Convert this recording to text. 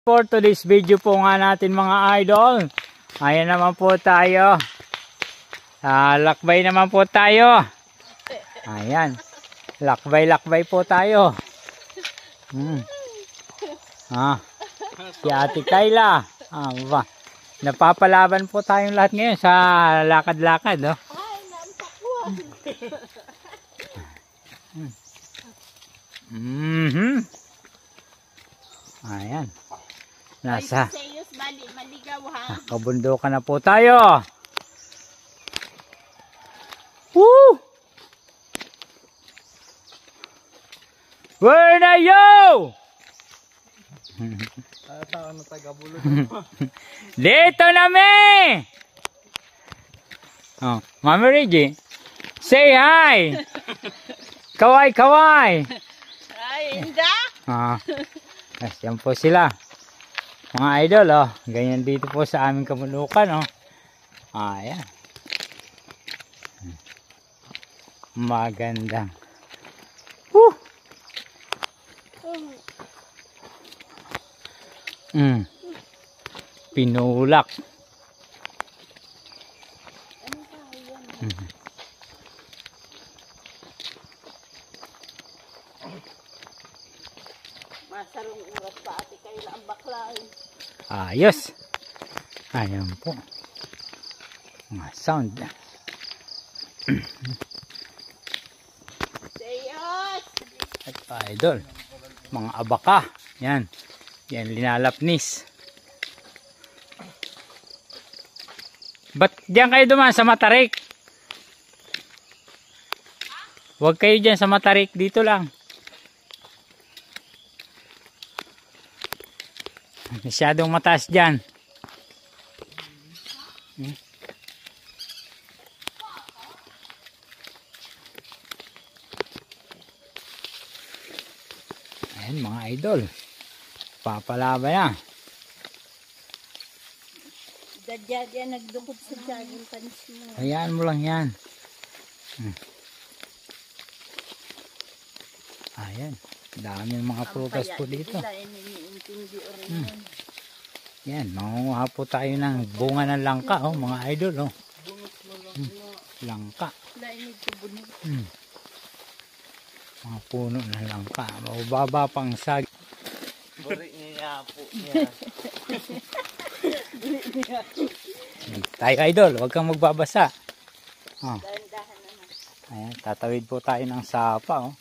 For today's video po nga natin mga idol, ayan naman po tayo, lakbay naman po tayo, ayan, lakbay po tayo. Si Ate Kayla, napapalaban po tayong lahat ngayon sa lakad-lakad, oh. Ayan. Nasa kabundukan na po tayo. Woo! Where na you? Dito na me. Oh, Mama Reggie, say hi. Kaway. Ay, hindi. Yan po sila. Mga idol, oh. Ganyan dito po sa aming kabundukan, oh. Ayan. Magandang. Woo! Pinulak. Masarong oras pa Ate Kayla ang baklain. Ayos. Ayan po. Mga sound. Seyos! At idol. Mga abaka. Yan. Yan linalapnis. Ba't diyan kayo dumaan sa Matarik? Huwag kayo dyan sa Matarik. Dito lang. Masyadong mataas dyan. Ayan mga idol. Papalaban na. Dadya yan nagdukot sa jaging pansin. Hayaan mo lang yan. Ayan. Dami mga prutas po dito. Yan, mangunguha po tayo ng bunga ng langka, oh, mga idol, oh. Langka. Mga puno ng langka. Mababa pang sag. Buri niya po niya. Tayo idol, huwag kang magbabasa. Oh. Ayan, tatawid po tayo ng sapa, oh.